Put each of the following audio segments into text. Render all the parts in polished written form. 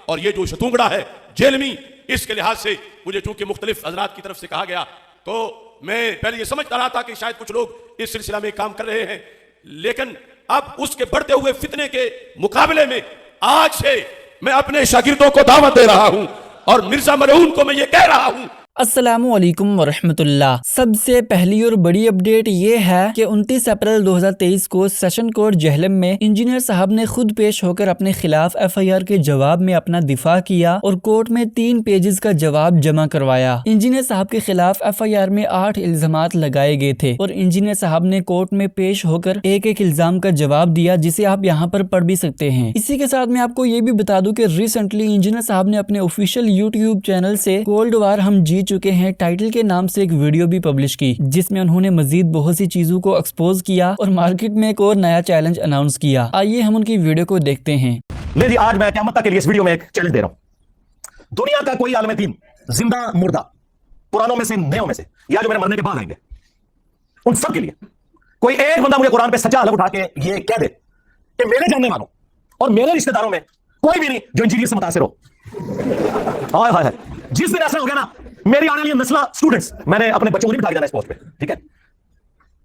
اور یہ جو شتونگڑا ہے جیلمی، اس کے لحاظ سے مجھے چونکہ مختلف حضرات کی طرف سے کہا گیا تو میں پہلے یہ سمجھتا رہا تھا کہ شاید کچھ لوگ اس سلسلہ میں کام کر رہے ہیں، لیکن اب اس کے بڑھتے ہوئے فتنے کے مقابلے میں آج سے میں اپنے شاگردوں کو دعوت دے رہا ہوں اور مرزا ملعون کو میں یہ کہہ رہا ہوں۔ السلام علیکم ورحمۃ اللہ۔ سب سے پہلی اور بڑی اپڈیٹ یہ ہے کہ 29 اپریل 2023 کو سیشن کورٹ جہلم میں انجینئر صاحب نے خود پیش ہو کر اپنے خلاف FIR کے جواب میں اپنا دفاع کیا اور کورٹ میں 3 پیجز کا جواب جمع کروایا۔ انجینئر صاحب کے خلاف FIR میں 8 الزامات لگائے گئے تھے اور انجینئر صاحب نے کورٹ میں پیش ہو کر ایک الزام کا جواب دیا، جسے آپ یہاں پر پڑھ بھی سکتے ہیں۔ اسی کے ساتھ میں آپ کو یہ بھی بتا دوں کہ ریسنٹلی انجینئر صاحب نے اپنے آفیشیل YouTube چینل سے کولڈ وار ہم جیت چکے ہیں ٹائٹل کے نام سے ایک ویڈیو بھی پبلش کی، جس میں انہوں نے مزید بہت سی چیزوں کو ایکسپوز کیا اور مارکیٹ میں ایک اور نیا چیلنج اناؤنس کیا۔ آئیے ہم ان کی ویڈیو کو دیکھتے ہیں۔ لے جی، آج میں قیامت تک کے لیے اس ویڈیو میں ایک چیلنج دے رہا ہوں۔ دنیا کا کوئی عالم دین، زندہ مردہ، پرانوں میں سے نیوں میں سے، یا جو میرے مرنے کے بعد آئیں گے، ان سب کے لیے کوئی ایک بندہ مجھے قرآن پہ سچا الگ اٹھا کے یہ کہہ دے کہ میرے جاننے والوں اور میرے رشتہ داروں میں کوئی بھی نہیں جو انجینئر سے متاثر ہو۔ ہائے ہائے، جس دن ایسا ہو گیا نا، میری آنے والی نسلیں اسٹوڈنٹس، میں نے اپنے بچوں کو نہیں بٹھا کے جانا اس پوسٹ پہ، ٹھیک ہے؟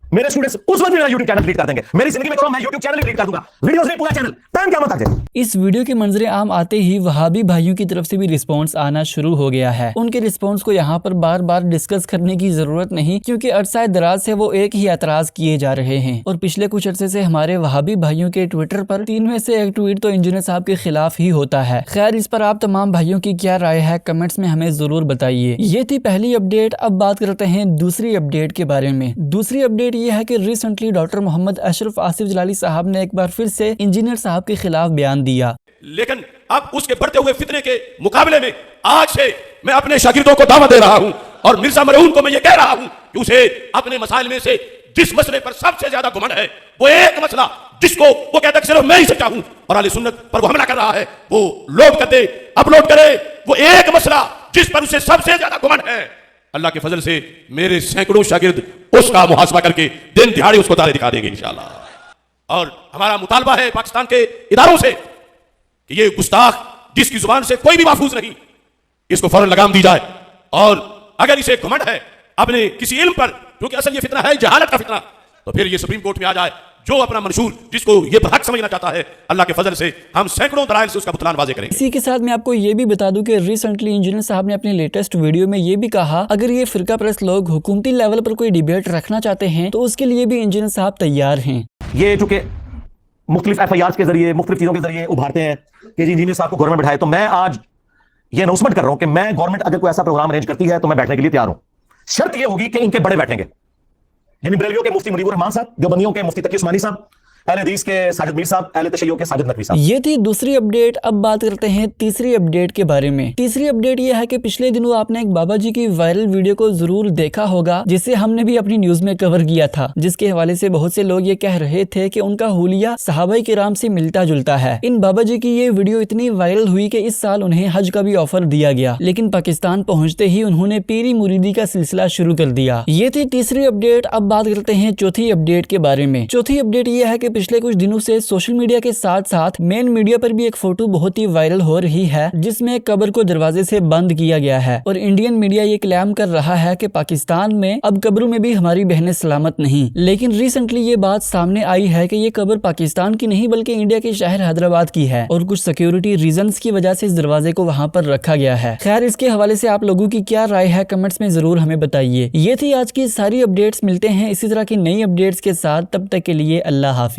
میرے اسٹوڈنٹس اس وقت بھی میرا یوٹیوب چینل ڈیلیٹ کر دیں گے، میری زندگی میں کرو میں یوٹیوب چینل ڈیلیٹ کر دوں گا، ویڈیوز نہیں، پورا چینل ٹائم قیامت تک جائے۔ اس ویڈیو کے منظر عام آتے ہی وہابی بھائیوں کی طرف سے بھی رسپانس آنا شروع ہو گیا ہے۔ ان کے رسپانس کو یہاں پر بار بار ڈسکس کرنے کی ضرورت نہیں، کیونکہ عرصہ دراز سے وہ ایک ہی اعتراض کیے جا رہے ہیں اور پچھلے کچھ عرصے سے ہمارے وہابی بھائیوں کے ٹویٹر پر 3 میں سے ایک ٹویٹ تو انجینئر صاحب کے خلاف ہی ہوتا ہے۔ خیر، اس پر آپ تمام بھائیوں کی کیا رائے ہے کمنٹس میں ہمیں ضرور بتائیے۔ یہ تھی پہلی اپڈیٹ۔ اب بات کرتے ہیں دوسری اپڈیٹ کے بارے میں۔ دوسری اپڈیٹ یہ ہے کہ ریسنٹلی ڈاکٹر محمد اشرف آصف جلالی صاحب نے ایک بار پھر سے انجینئر صاحب کے خلاف بیان دیا، لیکن اب اس کے بڑھتے ہوئے فتنے کے مقابلے میں آج سے میں اپنے شاگردوں کو دعوت دے رہا ہوں اور مرزا ملعون کو میں یہ کہہ رہا ہوں کہ اسے اپنے مسائل میں سے جس مسئلے پر سب سے زیادہ گھمنڈ ہے، وہ ایک مسئلہ جس کو وہ کہتا ہے کہ صرف میں ہی سچا ہوں اور اہل سنت پر وہ حملہ کر رہا ہے، وہ لوڈ کر دے، اپلوڈ کرے، وہ ایک مسئلہ جس پر اسے سب سے زیادہ گھمنڈ ہے۔ اللہ کے فضل سے میرے سینکڑوں شاگرد اس کا محاسبہ کر کے دن دہاڑے اس کو تارے دکھا دیں گے انشاءاللہ۔ اور ہمارا مطالبہ ہے پاکستان کے اداروں سے کہ یہ گستاخ جس کی زبان سے کوئی بھی محفوظ نہیں، اس کو فوراً لگام دی جائے، اور اگر اسے گھمنڈ ہے اپنے کسی علم پر، کیونکہ اصل یہ فتنہ ہے جہالت کا فتنہ، تو پھر یہ سپریم کورٹ میں آ جائے، جو اپنا منشور جس کو یہ برحق سمجھنا چاہتا ہے، اللہ کے فضل سے ہم سینکڑوں دلائل سے اس کا بطلان واضح کریں گے۔ اسی کے ساتھ میں آپ کو یہ بھی بتا دوں کہ ریسنٹلی انجینئر صاحب نے اپنے لیٹسٹ ویڈیو میں یہ بھی کہا، اگر یہ فرقہ پرست لوگ حکومتی لیول پر کوئی ڈیبیٹ رکھنا چاہتے ہیں تو اس کے لیے بھی انجینئر صاحب تیار ہیں۔ یہ چونکہ مختلف FIRs کے ذریعے، مختلف چیزوں کے ذریعے ابھارتے ہیں کہ جی انجینئر صاحب کو گورنمنٹ بٹھائے، تو میں آج یہ اناؤنسمنٹ کر رہا ہوں کہ میں گورنمنٹ اگر کوئی ایسا پروگرام ارینج کرتی ہے تو میں بیٹھنے کے لیے تیار ہوں۔ شرط یہ ہوگی کہ ان کے بڑے بیٹھیں گے، یعنی بریلویوں کے مفتی منیب الرحمان صاحب، دیوبندیوں کے مفتی تقی عثمانی صاحب، اہل حدیث کے ساجد میر صاحب، اہل تشیع کے ساجد نقوی صاحب۔ یہ تھی دوسری اپڈیٹ۔ اب بات کرتے ہیں تیسری اپڈیٹ کے بارے میں۔ تیسری اپڈیٹ یہ ہے کہ پچھلے دنوں آپ نے ایک بابا جی کی وائرل ویڈیو کو ضرور دیکھا ہوگا، جسے ہم نے بھی اپنی نیوز میں کور کیا تھا، جس کے حوالے سے بہت سے لوگ یہ کہہ رہے تھے کہ ان کا حلیہ صحابہ کرام سے ملتا جلتا ہے۔ ان بابا جی کی یہ ویڈیو اتنی وائرل ہوئی کہ اس سال انہیں حج کا بھی آفر دیا گیا، لیکن پاکستان پہنچتے ہی انہوں نے پیری مریدی کا سلسلہ شروع کر دیا۔ یہ تھی تیسری اپڈیٹ۔ اب بات کرتے ہیں چوتھی اپڈیٹ کے بارے میں۔ چوتھی اپڈیٹ یہ ہے کہ پچھلے کچھ دنوں سے سوشل میڈیا کے ساتھ ساتھ مین میڈیا پر بھی ایک فوٹو بہت ہی وائرل ہو رہی ہے، جس میں قبر کو دروازے سے بند کیا گیا ہے، اور انڈین میڈیا یہ کلیم کر رہا ہے کہ پاکستان میں اب قبروں میں بھی ہماری بہنیں سلامت نہیں۔ لیکن ریسنٹلی یہ بات سامنے آئی ہے کہ یہ قبر پاکستان کی نہیں بلکہ انڈیا کے شہر حیدرآباد کی ہے، اور کچھ سیکیورٹی ریزنز کی وجہ سے اس دروازے کو وہاں پر رکھا گیا ہے۔ خیر، اس کے حوالے سے آپ لوگوں کی کیا رائے ہے کمنٹس میں ضرور ہمیں بتائیے۔ یہ تھی آج کی ساری اپڈیٹس۔ ملتے ہیں اسی طرح کی نئی اپڈیٹس کے ساتھ، تب تک کے لیے اللہ حافظ۔